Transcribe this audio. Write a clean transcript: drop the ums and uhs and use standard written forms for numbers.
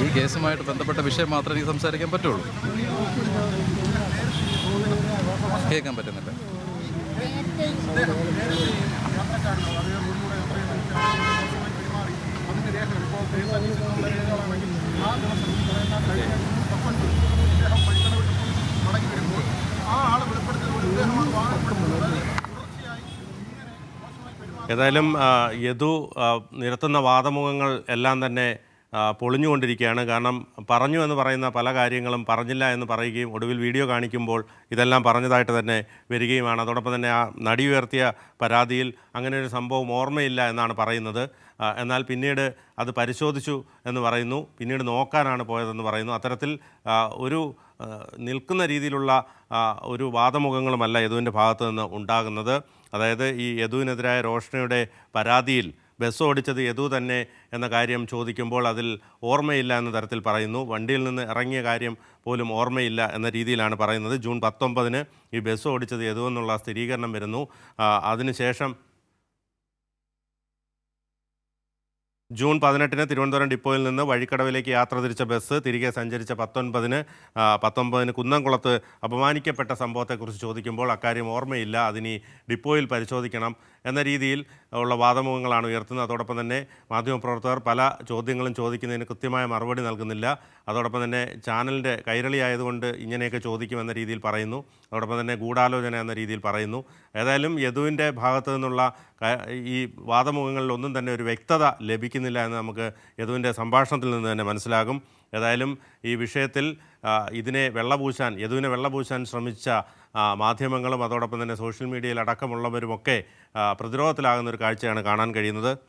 ഈ കേസുമായിട്ട് ബന്ധപ്പെട്ട വിഷയം മാത്രമേ എനിക്ക് സംസാരിക്കാൻ പറ്റുള്ളൂ. കേൾക്കാൻ പറ്റുന്നില്ല. ഏതായാലും യദു നിരത്തുന്ന വാദമുഖങ്ങൾ എല്ലാം തന്നെ പൊളിഞ്ഞുകൊണ്ടിരിക്കുകയാണ്. കാരണം പറഞ്ഞു എന്ന് പറയുന്ന പല കാര്യങ്ങളും പറഞ്ഞില്ല എന്ന് പറയുകയും ഒടുവിൽ വീഡിയോ കാണിക്കുമ്പോൾ ഇതെല്ലാം പറഞ്ഞതായിട്ട് തന്നെ വരികയുമാണ്. അതോടൊപ്പം തന്നെ ആ നടി ഉയർത്തിയ പരാതിയിൽ അങ്ങനെ ഒരു സംഭവം ഓർമ്മയില്ല എന്നാണ് പറയുന്നത്. എന്നാൽ പിന്നീട് അത് പരിശോധിച്ചു എന്ന് പറയുന്നു, പിന്നീട് നോക്കാനാണ് പോയതെന്ന് പറയുന്നു. അത്തരത്തിൽ ഒരു നിൽക്കുന്ന രീതിയിലുള്ള ഒരു വാദമുഖങ്ങളുമല്ല യദുവിൻ്റെ ഭാഗത്തു നിന്ന് ഉണ്ടാകുന്നത്. അതായത് ഈ യദുവിനെതിരായ റോഷനയുടെ പരാതിയിൽ ബസ് ഓടിച്ചത് യദു തന്നെ എന്ന കാര്യം ചോദിക്കുമ്പോൾ അതിൽ ഓർമ്മയില്ല എന്ന തരത്തിൽ പറയുന്നു. വണ്ടിയിൽ നിന്ന് ഇറങ്ങിയ കാര്യം പോലും ഓർമ്മയില്ല എന്ന രീതിയിലാണ് പറയുന്നത്. ജൂൺ 19 ഈ ബസ് ഓടിച്ചത് യദു എന്നുള്ള സ്ഥിരീകരണം വരുന്നു. അതിനുശേഷം ജൂൺ 18 തിരുവനന്തപുരം ഡിപ്പോയിൽ നിന്ന് വഴിക്കടവിലേക്ക് യാത്ര തിരിച്ച ബസ് തിരികെ സഞ്ചരിച്ച 19 കുന്നംകുളത്ത് അപമാനിക്കപ്പെട്ട സംഭവത്തെക്കുറിച്ച് ചോദിക്കുമ്പോൾ അക്കാര്യം ഓർമ്മയില്ല, അതിനി ഡിപ്പോയിൽ പരിശോധിക്കണം എന്ന രീതിയിൽ ഉള്ള വാദമുഖങ്ങളാണ് ഉയർത്തുന്നത്. അതോടൊപ്പം തന്നെ മാധ്യമപ്രവർത്തകർ പല ചോദ്യങ്ങളും ചോദിക്കുന്നതിന് കൃത്യമായ മറുപടി നൽകുന്നില്ല. അതോടൊപ്പം തന്നെ ചാനലിൻ്റെ കൈരളിയായതുകൊണ്ട് ഇങ്ങനെയൊക്കെ ചോദിക്കുമെന്ന രീതിയിൽ പറയുന്നു. അതോടൊപ്പം തന്നെ ഗൂഢാലോചന എന്ന രീതിയിൽ പറയുന്നു. ഏതായാലും യദുവിൻ്റെ ഭാഗത്തു നിന്നുള്ള ഈ വാദമുഖങ്ങളിൽ ഒന്നും തന്നെ ഒരു വ്യക്തത ലഭിക്കുന്നില്ല എന്ന് നമുക്ക് യദുവിൻ്റെ സംഭാഷണത്തിൽ നിന്ന് തന്നെ മനസ്സിലാകും. ഏതായാലും ഈ വിഷയത്തിൽ യദുവിനെ വെള്ളപൂശാൻ ശ്രമിച്ച മാധ്യമങ്ങളും അതോടൊപ്പം തന്നെ സോഷ്യൽ മീഡിയയിൽ അടക്കമുള്ളവരുമൊക്കെ പ്രതിരോധത്തിലാകുന്ന ഒരു കാഴ്ചയാണ് കാണാൻ കഴിയുന്നത്.